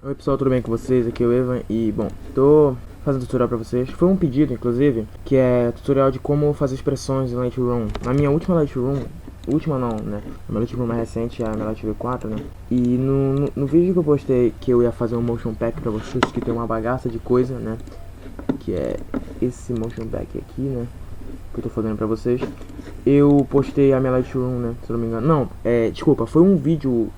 Oi pessoal, tudo bem com vocês? Aqui é o Evan e, bom, tô fazendo tutorial pra vocês. Foi um pedido, inclusive, que é tutorial de como fazer expressões em Lightroom. Na minha última Lightroom, última não, né? A minha Lightroom mais recente é a minha Lightroom 4, né? E no vídeo que eu postei que eu ia fazer um motion pack pra vocês, que tem uma bagaça de coisa, né? Que é esse motion pack aqui, né? Que eu tô fazendo pra vocês. Eu postei a minha Lightroom, né? Se eu não me engano. Não, desculpa, foi um vídeo,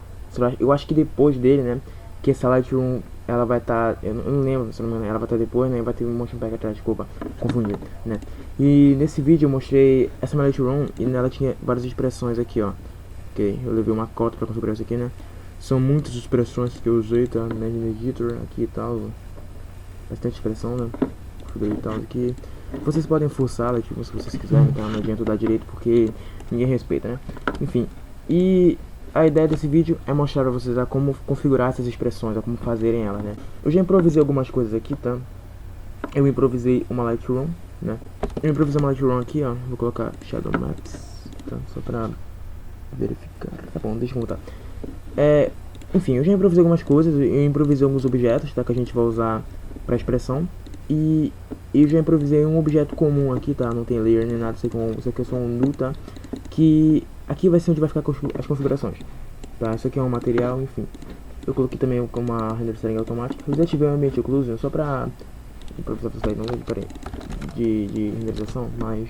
eu acho que depois dele, né? Que essa Lightroom, ela vai estar, eu não lembro, se eu não me engano, ela vai estar depois, né? Vai ter um motion pack atrás, desculpa, confundi, né? E nesse vídeo eu mostrei essa minha Lightroom e nela tinha várias expressões aqui, ó. Ok, eu levei uma cota pra configurar isso aqui, né? São muitas expressões que eu usei, tá? No editor aqui e tal. Bastante expressão, né? Configurei e tal aqui. Vocês podem forçar, tipo, se vocês quiserem, tá? Não adianta dar direito porque ninguém respeita, né? Enfim, e a ideia desse vídeo é mostrar pra vocês como configurar essas expressões, como fazerem elas, né? Eu já improvisei algumas coisas aqui, tá? Eu improvisei uma Lightroom, né? Eu improvisei uma Lightroom aqui, ó. Vou colocar Shadow Maps, tá? Só pra verificar. Tá bom, deixa eu voltar. Enfim, eu já improvisei algumas coisas, eu improvisei alguns objetos, tá? Que a gente vai usar pra expressão. E eu já improvisei um objeto comum aqui, tá? Não tem layer nem nada, isso aqui é só um nu, tá? Que aqui vai ser onde vai ficar as configurações, tá? Isso aqui é um material, enfim. Eu coloquei também uma render setting automática. Eu desativei o ambiente occlusion só pra improvisar pra sair, não peraí, de renderização, mas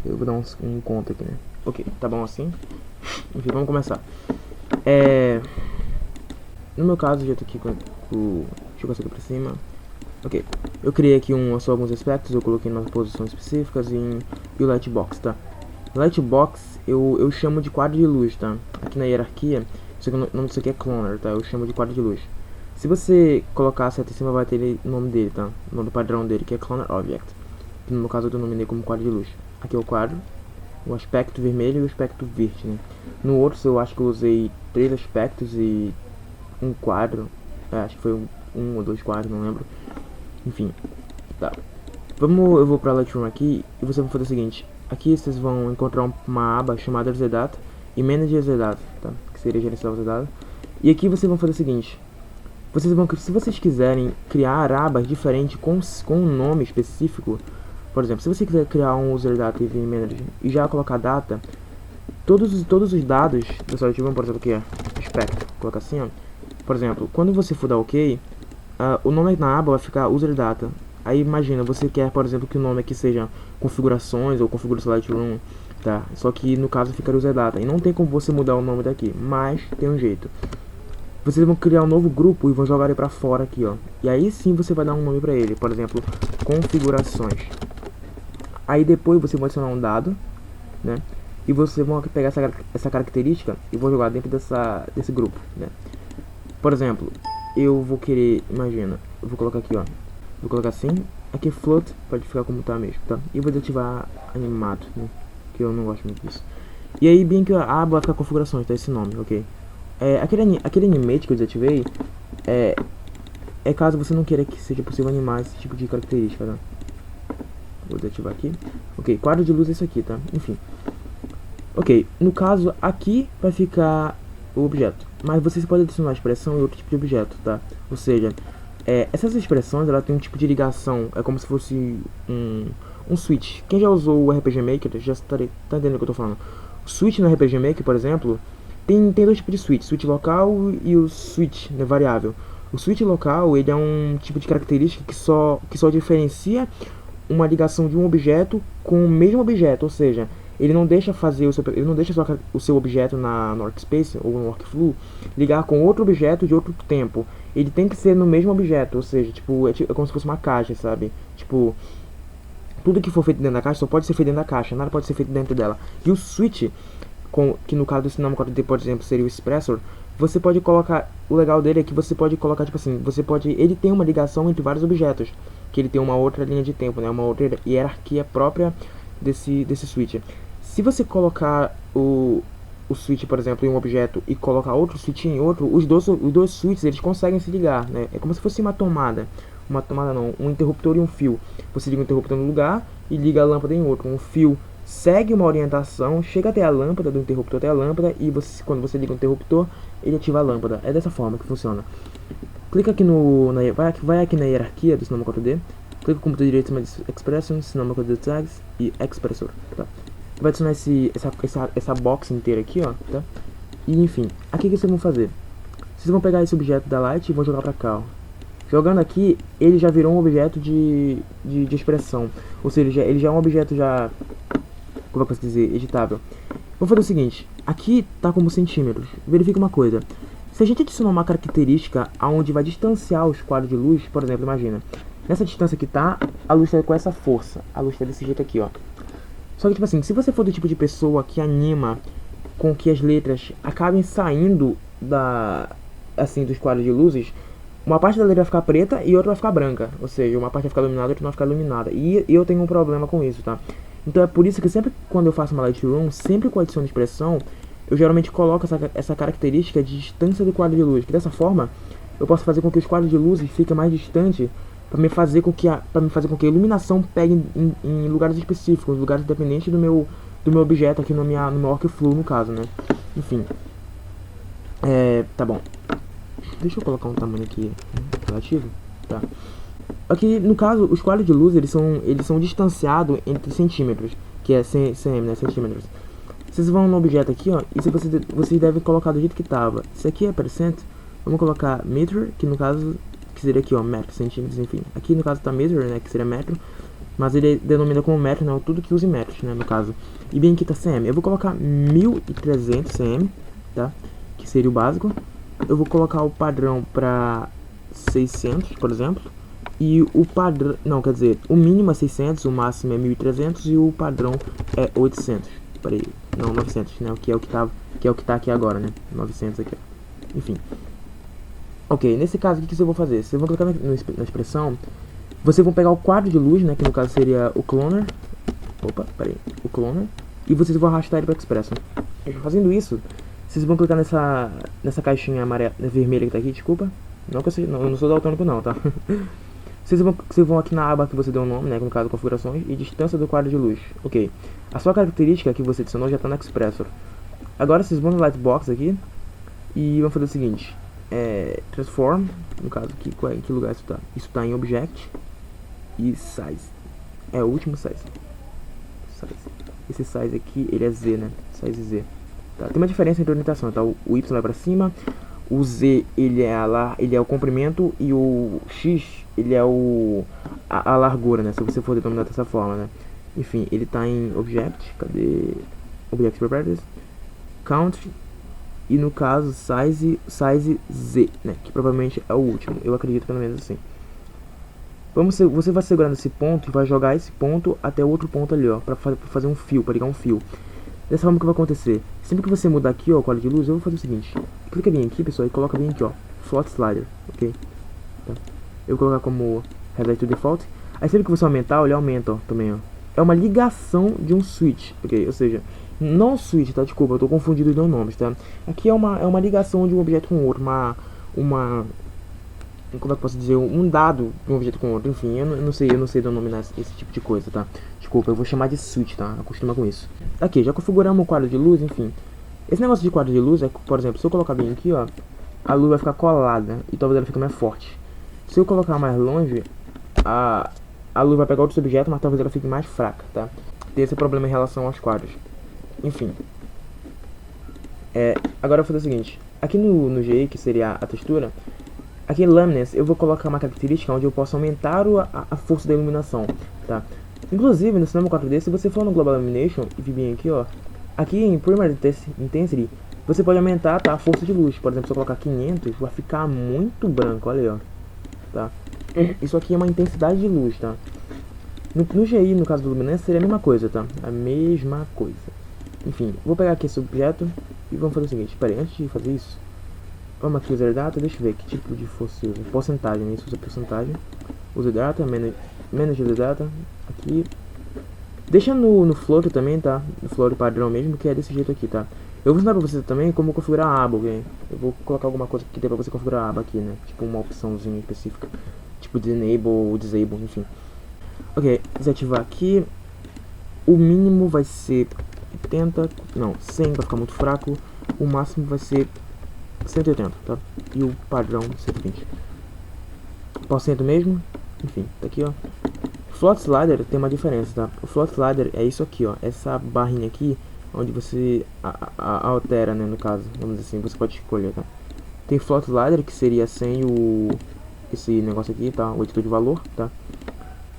eu vou dar um conta aqui, né? Ok, tá bom assim. Enfim, vamos começar. No meu caso, já tô aqui com deixa eu passar aqui pra cima. Ok, eu criei aqui só alguns aspectos, eu coloquei nas posições específicas e o Lightbox, tá? Lightbox eu chamo de quadro de luz, tá? Aqui na hierarquia, isso aqui, o nome disso aqui é Cloner, tá? Eu chamo de quadro de luz. Se você colocar a seta em cima, vai ter o nome dele, tá? O nome padrão dele, que é Cloner Object. Que no meu caso eu denominei como quadro de luz. Aqui é o quadro, o aspecto vermelho e o aspecto verde, né? No outro eu acho que eu usei 3 aspectos e um quadro. Acho que foi um ou 2 quadros, não lembro. Enfim, tá. Eu vou pra Lightroom aqui e você vai fazer o seguinte. Aqui vocês vão encontrar uma aba chamada ZData e Manage ZData, tá? Que seria gerenciar o ZData. E aqui vocês vão fazer o seguinte. Se vocês quiserem criar abas diferentes com um nome específico, por exemplo, se você quiser criar um User Data EV Manager e já colocar data, todos os dados da sua Lightroom, por exemplo, aqui é aspecto, coloca assim, ó. Por exemplo, quando você for dar OK, o nome na aba vai ficar User Data. Aí imagina, você quer, por exemplo, que o nome aqui seja configurações ou configuração Lightroom, tá? Só que no caso ficaria User Data. E não tem como você mudar o nome daqui, mas tem um jeito. Vocês vão criar um novo grupo e vão jogar ele pra fora aqui, ó. E aí sim você vai dar um nome pra ele, por exemplo, configurações. Aí depois você vai adicionar um dado, né? E vocês vão pegar essa característica e vão jogar dentro desse grupo, né? Por exemplo, eu vou querer, imagina, eu vou colocar aqui, ó. Vou colocar assim, aqui float, pode ficar como tá mesmo, tá? E vou desativar animado, né? Que eu não gosto muito disso. E aí, bem que a aba vai ficar configurações, tá? Esse nome, ok? Aquele animate que eu desativei, é caso você não queira que seja possível animar esse tipo de característica, tá? Vou desativar aqui. Ok, quadro de luz é isso aqui, tá? Enfim. Ok, no caso, aqui vai ficar o objeto. Mas vocês podem adicionar a expressão e outro tipo de objeto, tá? Ou seja, essas expressões, ela tem um tipo de ligação. É como se fosse um switch. Quem já usou o RPG Maker já tá entendendo o que eu tô falando. O switch no RPG Maker, por exemplo, tem 2 tipos de switch. Switch local e o switch, né, variável. O switch local, ele é um tipo de característica que só diferencia uma ligação de um objeto com o mesmo objeto, ou seja, ele não deixa o seu objeto no workspace ou no workflow ligar com outro objeto de outro tempo. Ele tem que ser no mesmo objeto, ou seja, é como se fosse uma caixa, sabe? Tipo, tudo que for feito dentro da caixa só pode ser feito dentro da caixa, nada pode ser feito dentro dela. E o switch, que no caso do Cinema 4D, por exemplo, seria o Expressor, você pode colocar, o legal dele é que você pode colocar, tipo assim, ele tem uma ligação entre vários objetos, que ele tem uma outra linha de tempo, né, uma outra hierarquia própria desse switch. Se você colocar o switch, por exemplo, em um objeto e colocar outro switch em outro, os dois switches, eles conseguem se ligar, né, é como se fosse uma tomada não, um interruptor e um fio. Você liga um interruptor no lugar e liga a lâmpada em outro, um fio segue uma orientação, chega até a lâmpada, do interruptor até a lâmpada, e quando você liga o interruptor, ele ativa a lâmpada. É dessa forma que funciona. Clica aqui no... vai aqui na hierarquia do Cinema 4D. Clica com o botão direito em cima de Expression, Cinema 4D Tags e Expressor, tá? Vai adicionar essa box inteira aqui, ó, tá? E enfim, aqui que vocês vão fazer? Vocês vão pegar esse objeto da Light e vão jogar pra cá, ó. Jogando aqui, ele já virou um objeto de expressão. Ou seja, ele já é um objeto já... Como eu posso dizer? Editável. Vamos fazer o seguinte. Aqui tá como centímetros. Verifica uma coisa. Se a gente adicionar uma característica onde vai distanciar os quadros de luz, por exemplo, imagina. Nessa distância que tá, a luz tá com essa força. A luz tá desse jeito aqui, ó. Só que, tipo assim, se você for do tipo de pessoa que anima com que as letras acabem saindo dos quadros de luzes, uma parte da letra vai ficar preta e outra vai ficar branca. Ou seja, uma parte vai ficar iluminada e outra não vai ficar iluminada. E eu tenho um problema com isso, tá? Então é por isso que sempre quando eu faço uma Lightroom, sempre com a adição de expressão, eu geralmente coloco essa característica de distância do quadro de luz. Que dessa forma, eu posso fazer com que os quadros de luzes fiquem mais distantes para me fazer com que a iluminação pegue em lugares específicos, lugares dependentes do meu objeto aqui no meu workflow, no caso, né? Enfim. Tá bom. Deixa eu colocar um tamanho aqui relativo, tá? Aqui, no caso, os quadros de luz, eles são distanciados entre centímetros, que é cm, né? Centímetros. Vocês vão no objeto aqui, ó, e vocês devem colocar do jeito que tava. Isso aqui é percent, vamos colocar meter, que no caso, que seria aqui, ó, metro, centímetros, enfim. Aqui no caso tá meter, né, que seria metro, mas ele denomina como metro, né, tudo que use metros, né, no caso. E bem aqui tá cm, eu vou colocar 1300 cm, tá, que seria o básico. Eu vou colocar o padrão pra 600, por exemplo. E o padrão, não, quer dizer, o mínimo é 600, o máximo é 1300 e o padrão é 800. Peraí, não, 900, né, que é o que tá aqui agora, né, 900 aqui, ó. Enfim. Ok, nesse caso, o que vocês vão fazer? Vocês vão clicar na expressão, vocês vão pegar o quadro de luz, né, que no caso seria o cloner. Opa, peraí, o cloner. E vocês vão arrastar ele para Expression. Fazendo isso, vocês vão clicar nessa caixinha amarela, vermelha que tá aqui, desculpa. Não que eu não sou daltônico não, tá? Vocês vão aqui na aba que você deu o nome, né, no caso configurações e distância do quadro de luz. Ok. A sua característica que você adicionou já está no Expressor. Agora vocês vão no Lightbox aqui e vão fazer o seguinte. Transform, no caso aqui, em que lugar isso está? Isso está em Object e Size. É o último size. Esse size aqui, ele é Z, né? Size Z. Tá? Tem uma diferença entre orientação, tá? O Y vai para cima, o Z ele é o comprimento e o X ele é a largura, né? Se você for denominar dessa forma, né? Enfim, ele tá em Object, cadê? Object Properties, Country e no caso Size Z, né? Que provavelmente é o último, eu acredito pelo menos assim. Você vai segurando esse ponto e vai jogar esse ponto até outro ponto ali, ó, pra fazer um fio, para ligar um fio. Dessa forma que vai acontecer, sempre que você mudar aqui, ó, o quadro de luz, eu vou fazer o seguinte. Clica bem aqui, pessoal, e coloca bem aqui, ó, Float Slider, ok? Tá. Eu vou colocar como Highlight to Default. Aí sempre que você aumentar, ele aumenta, ó, também, ó. É uma ligação de um switch, ok? Ou seja, não switch, tá? Desculpa, eu tô confundido os nomes, tá? Aqui é uma ligação de um objeto com outro, como é que eu posso dizer, um dado de um objeto com outro, enfim, eu não sei denominar esse tipo de coisa, tá? Desculpa, eu vou chamar de switch, tá? Acostuma com isso. Aqui, já configuramos o quadro de luz, enfim. Esse negócio de quadro de luz é, por exemplo, se eu colocar bem aqui, ó, a luz vai ficar colada e talvez ela fique mais forte. Se eu colocar mais longe, a luz vai pegar outros objetos, mas talvez ela fique mais fraca, tá? Tem esse problema em relação aos quadros. Enfim. Agora eu vou fazer o seguinte. Aqui no GI, que seria a textura, aqui em Luminance eu vou colocar uma característica onde eu posso aumentar a força da iluminação, tá? Inclusive no Cinema 4D, se você for no Global Illumination e vir bem aqui, ó, aqui em Primary Intensity, você pode aumentar, tá, a força de luz. Por exemplo, se eu colocar 500, vai ficar muito branco, olha aí, ó, tá? Isso aqui é uma intensidade de luz, tá? No GI, no caso do Luminance, seria a mesma coisa, tá? A mesma coisa. Enfim, vou pegar aqui esse objeto e vamos fazer o seguinte. Espera aí, antes de fazer isso, vamos aqui usar data, deixa eu ver que tipo de força usa. Porcentagem, né? Isso usa porcentagem. Usa data, manage the data. Aqui. Deixa no float também, tá? No float padrão mesmo, que é desse jeito aqui, tá? Eu vou ensinar pra você também como configurar a aba, ok? Eu vou colocar alguma coisa que dê pra você configurar a aba aqui, né? Tipo uma opçãozinha específica. Tipo de enable ou disable, enfim. Ok, desativar aqui. O mínimo vai ser 80, não, 100 vai ficar muito fraco. O máximo vai ser 180, tá? E o padrão 120. % mesmo. Enfim, tá aqui, ó. Float Slider tem uma diferença, tá? O Float Slider é isso aqui, ó. Essa barrinha aqui, onde você altera, né, no caso. Vamos dizer assim, você pode escolher, tá? Tem Float Slider, que seria sem esse negócio aqui, tá? O editor de valor, tá?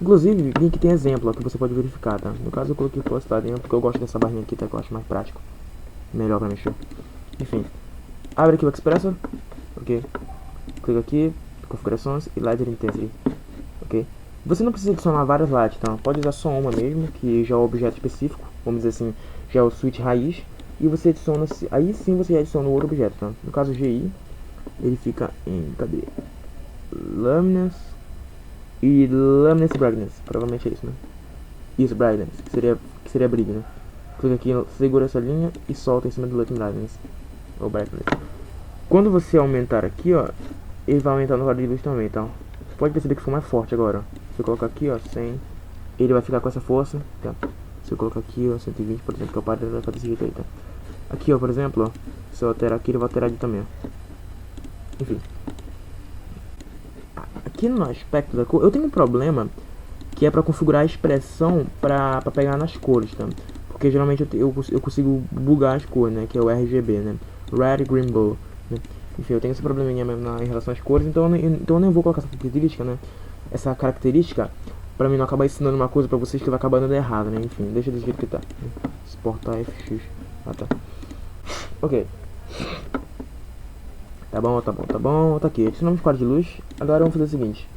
Inclusive, link tem exemplo, ó, que você pode verificar, tá? No caso, eu coloquei Float Slider porque eu gosto dessa barrinha aqui, tá? Que eu acho mais prático. Melhor pra mexer. Enfim. Abre aqui o Expressor. Ok. Clica aqui, configurações e Lighter Intensity. Ok. Você não precisa adicionar várias lights, tá? Pode usar só uma mesmo, que já é o objeto específico. Vamos dizer assim, já é o switch raiz. E você adiciona, aí sim você adiciona o outro objeto, tá? No caso GI, ele fica em, cadê? Luminance e Luminance Brightness. Provavelmente é isso, né? Isso, Brightness, que seria brilho, né? Clica aqui, segura essa linha e solta em cima do Luminance Brightness. Ou Brightness. Quando você aumentar aqui, ó, ele vai aumentar no quadro de luz também, então. Pode perceber que ficou mais forte agora, ó. Se eu colocar aqui, ó, 100, ele vai ficar com essa força, tá? Se eu colocar aqui, ó, 120, por exemplo, que eu paro, ele vai ficar desse jeito aí, tá? Aqui, ó, por exemplo, ó, se eu alterar aqui, ele vai alterar ali também, ó. Enfim. Aqui no aspecto da cor, eu tenho um problema, que é pra configurar a expressão pra pegar nas cores, tá? Porque geralmente eu consigo bugar as cores, né? Que é o RGB, né? Red, Green, Blue, né? Enfim, eu tenho esse probleminha mesmo em relação às cores, então eu nem vou colocar essa característica, né? Essa característica, pra mim não acabar ensinando uma coisa pra vocês que vai acabar dando errado, né? Enfim, deixa do jeito que tá. Exportar FX. Ah, tá. Ok. Tá bom, tá bom, tá bom. Tá aqui. Adicionamos quadro de luz. Agora vamos fazer o seguinte.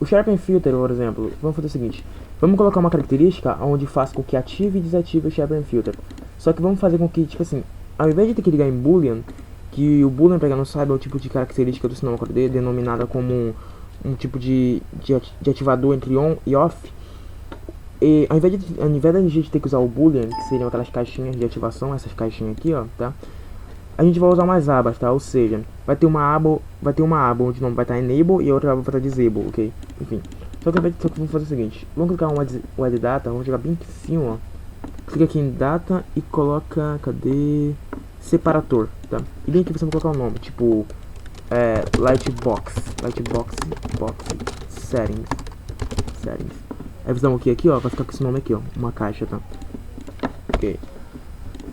O Sharpen Filter, por exemplo, vamos fazer o seguinte. Vamos colocar uma característica onde faça com que ative e desative o Sharpen Filter. Só que vamos fazer com que, tipo assim, ao invés de ter que ligar em Boolean, que o Boolean, pra quem não sabe, é o tipo de característica do sinal 4D, denominada como um tipo de ativador entre on e off. E ao invés da gente ter que usar o Boolean, que seriam aquelas caixinhas de ativação, essas caixinhas aqui, ó, tá? A gente vai usar mais abas, tá? Ou seja, vai ter uma aba onde o nome vai estar enable e a outra aba vai estar disable, ok? Enfim. Só que vamos fazer o seguinte, vamos clicar um add data, vamos jogar bem aqui em cima, ó. Clica aqui em data e coloca, cadê? Separator, tá? E bem aqui você vai colocar o nome, tipo Lightbox settings. Aí vamos aqui, ó, vai ficar com esse nome aqui, ó, uma caixa, tá? Ok.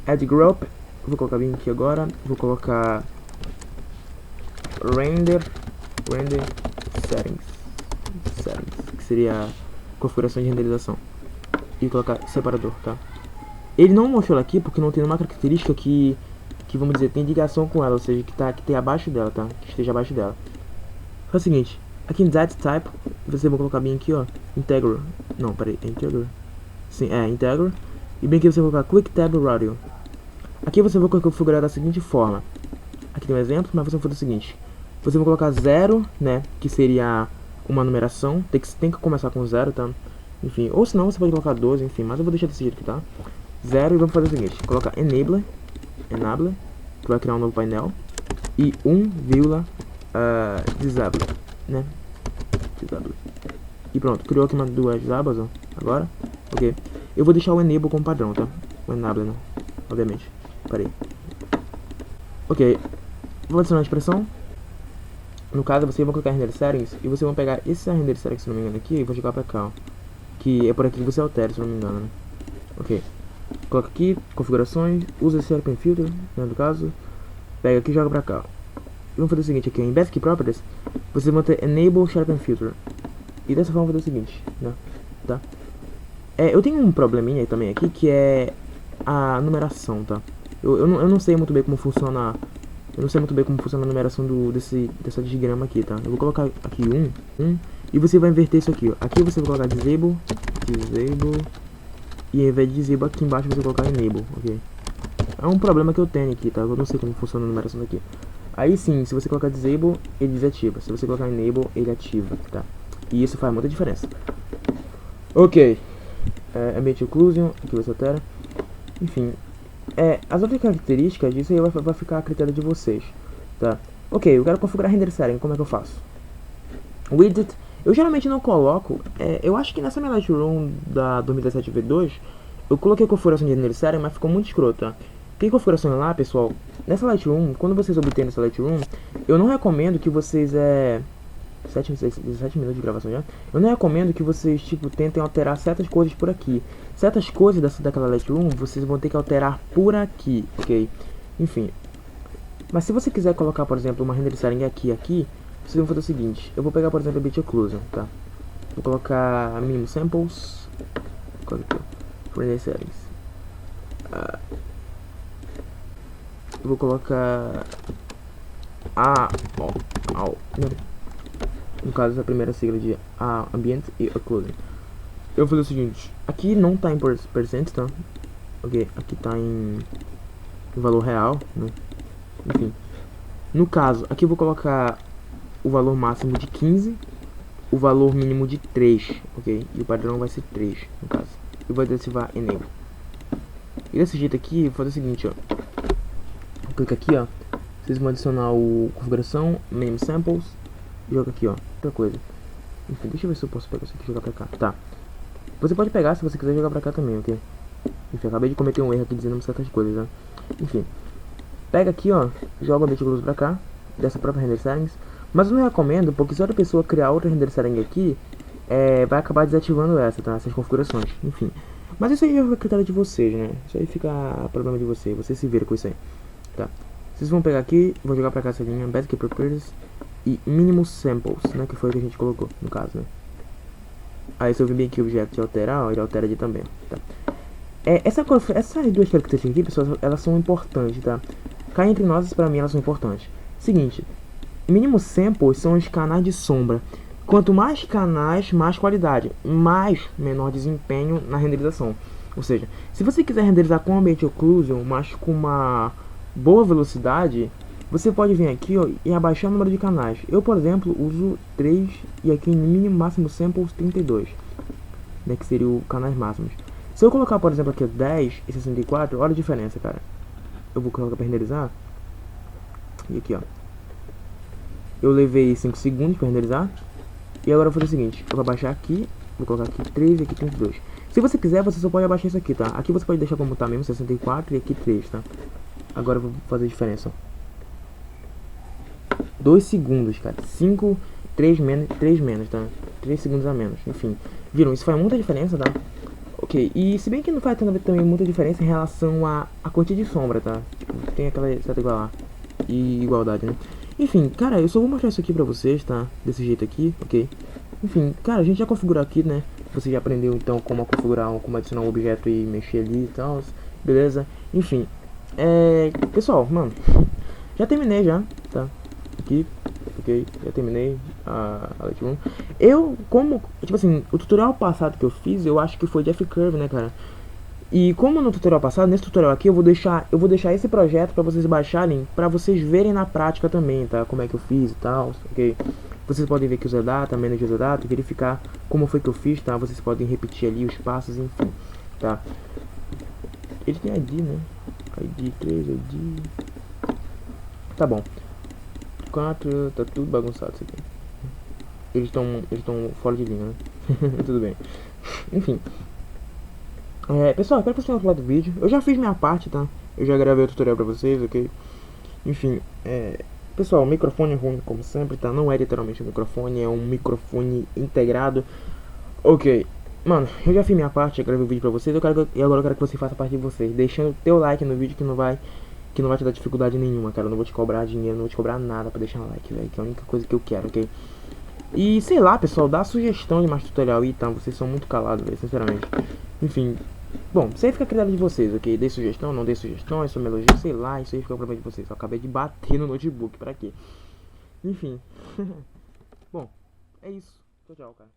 Add group, vou colocar bem aqui agora, vou colocar render settings, que seria configuração de renderização, e colocar separador, tá? Ele não mostrou aqui porque não tem nenhuma característica que vamos dizer, tem ligação com ela, ou seja, que tem abaixo dela, tá? Que esteja abaixo dela. Faz o seguinte, aqui em Data Type, você vai colocar bem aqui, ó, Integral. Não, peraí, é Integral? Sim, é Integral. E bem aqui você vai colocar Quick Tab Radio. Aqui você vai configurar da seguinte forma. Aqui tem um exemplo, mas você vai fazer o seguinte. Você vai colocar 0, né, que seria uma numeração, tem que começar com 0, tá? Enfim, ou senão você pode colocar 12, enfim, mas eu vou deixar desse jeito aqui, tá? 0 e vamos fazer o seguinte, colocar Enable, que vai criar um novo painel, e 1, Disable, né? Disable. E pronto, criou aqui duas abas, ó, agora, ok. Eu vou deixar o Enable como padrão, tá? O Enable, né? Obviamente. Peraí. Ok. Vou adicionar a expressão. No caso, você vai clicar em Render Settings e você vai pegar esse Render Settings, se não me engano, aqui e vou jogar pra cá, ó. Que é por aqui que você altera, se não me engano, né? Ok. Coloca aqui, configurações, usa esse Sharpen Filter, né, no caso. Pega aqui e joga pra cá, ó. E vamos fazer o seguinte aqui, em Basic Properties, você vai ter Enable Sharpen Filter. E dessa forma fazer o seguinte, né? Tá? Eu tenho um probleminha aí também aqui, que é a numeração, tá? Eu não sei muito bem como funciona. Eu não sei muito bem como funciona a numeração dessa diagrama aqui, tá? Eu vou colocar aqui 1, e você vai inverter isso aqui, ó. Aqui você vai colocar disable, e ao invés de disable aqui embaixo você vai colocar enable, ok? É um problema que eu tenho aqui, tá? Eu não sei como funciona a numeração daqui. Aí sim, se você colocar disable, ele desativa. Se você colocar enable, ele ativa, tá? E isso faz muita diferença. Ok. Ambient Occlusion, aqui você altera. Enfim. As outras características disso aí vai ficar a critério de vocês, tá? Ok, eu quero configurar Render Setting, como é que eu faço? Widget, eu geralmente não coloco, eu acho que nessa minha Lightroom da 2017 V2, eu coloquei a configuração de Render Setting, mas ficou muito escroto, tá? Tem configuração lá, pessoal, nessa Lightroom, quando vocês obterem essa Lightroom, eu não recomendo que vocês, 17 minutos de gravação já. Eu não recomendo que vocês, tipo, tentem alterar certas coisas por aqui. Certas coisas daquela Lightroom, vocês vão ter que alterar por aqui, ok? Enfim. Mas se você quiser colocar, por exemplo, uma render setting aqui, vocês vão fazer o seguinte. Eu vou pegar, por exemplo, a Bit Occlusion, tá? Vou colocar Minimum Samples. Render Settings. Eu vou colocar... no caso, a primeira sigla de Ambient e Occlusion. Eu vou fazer o seguinte. Aqui não tá em percent, tá? Ok, aqui tá em valor real, né? Enfim. No caso, aqui eu vou colocar o valor máximo de 15, o valor mínimo de 3, ok? E o padrão vai ser 3, no caso. Eu vou ativar Enable. E desse jeito aqui, eu vou fazer o seguinte, ó. Clica aqui, ó. Vocês vão adicionar o configuração, Minimum Samples, e joga aqui, ó. Outra coisa. Enfim, deixa eu ver se eu posso pegar isso aqui e jogar pra cá. Tá. Você pode pegar se você quiser jogar pra cá também, ok? Enfim, acabei de cometer um erro aqui dizendo certas coisas, né? Enfim. Pega aqui, ó, joga o Bit Occlusion pra cá, dessa própria render settings. Mas eu não recomendo, porque se outra pessoa criar outra render setting aqui, vai acabar desativando essa, tá? Essas configurações, enfim. Mas isso aí é o critério de vocês, né? Isso aí fica a problema de vocês, você se vira com isso aí, tá? Vocês vão pegar aqui, vou jogar pra cá essa linha, Basic Properties e Minimum Samples, né? Que foi o que a gente colocou, no caso, né? Aí se eu vir aqui o Object alterar, ó, ele altera ali também, tá? Essas duas características aqui, pessoal, elas são importantes, tá? Cá entre nós, pra mim, elas são importantes. Seguinte, Minimum Samples são os canais de sombra. Quanto mais canais, mais qualidade, mais menor desempenho na renderização. Ou seja, se você quiser renderizar com Ambient Occlusion, mas com uma boa velocidade, você pode vir aqui, ó, e abaixar o número de canais. Eu, por exemplo, uso 3 e aqui em mínimo máximo samples 32, né, que seria o canais máximos. Se eu colocar, por exemplo, aqui 10 e 64, olha a diferença, cara. Eu vou colocar para renderizar. E aqui, ó. Eu levei 5 segundos para renderizar. E agora eu vou fazer o seguinte. Eu vou abaixar aqui. Vou colocar aqui 3 e aqui 32. Se você quiser, você só pode abaixar isso aqui, tá? Aqui você pode deixar como tá mesmo, 64 e aqui 3, tá? Agora eu vou fazer a diferença, ó. 2 segundos, cara. 5, 3 menos, tá? 3 segundos a menos. Enfim. Viram? Isso faz muita diferença, tá? Ok, e se bem que não faz também muita diferença em relação à quantia de sombra, tá? Tipo, tem aquela certa igualdade, né? Enfim, cara, eu só vou mostrar isso aqui pra vocês, tá? Desse jeito aqui, ok? Enfim, cara, a gente já configurou aqui, né? Você já aprendeu, então, como configurar, como adicionar um objeto e mexer ali e tal, beleza? Enfim, pessoal, mano, já terminei já, tá? Aqui, ok, já terminei a Lightroom. Tipo assim, o tutorial passado que eu fiz, eu acho que foi de F-Curve, né, cara? E como no tutorial passado, nesse tutorial aqui, eu vou deixar esse projeto pra vocês baixarem, pra vocês verem na prática também, tá? Como é que eu fiz e tal, ok? Vocês podem ver aqui o Zedata, Manage Zedata, verificar como foi que eu fiz, tá? Vocês podem repetir ali os passos, enfim, tá? Ele tem ID, né? ID 3, ID... Tá bom. 4, tá tudo bagunçado isso aqui. Eles estão fora de linha, né? Tudo bem. Enfim. Pessoal, espero que vocês tenham gostado do vídeo. Eu já fiz minha parte, tá? Eu já gravei o tutorial pra vocês, ok? Enfim, pessoal, o microfone é ruim, como sempre, tá? Não é literalmente um microfone, é um microfone integrado. Ok. Mano, eu já fiz minha parte, já gravei o vídeo pra vocês. E agora eu quero que você faça a parte de vocês. Deixando o teu like no vídeo que não vai te dar dificuldade nenhuma, cara. Eu não vou te cobrar dinheiro, não vou te cobrar nada pra deixar um like, velho. Que é a única coisa que eu quero, ok? E sei lá, pessoal, dá sugestão de mais tutorial aí, tá? Vocês são muito calados, velho, sinceramente. Enfim, bom, isso aí fica a critério de vocês, ok? Dei sugestão, não dei sugestão, isso é um elogio, sei lá, isso aí fica o problema de vocês. Eu acabei de bater no notebook, pra quê? Enfim. Bom, é isso. Tchau, tchau, cara.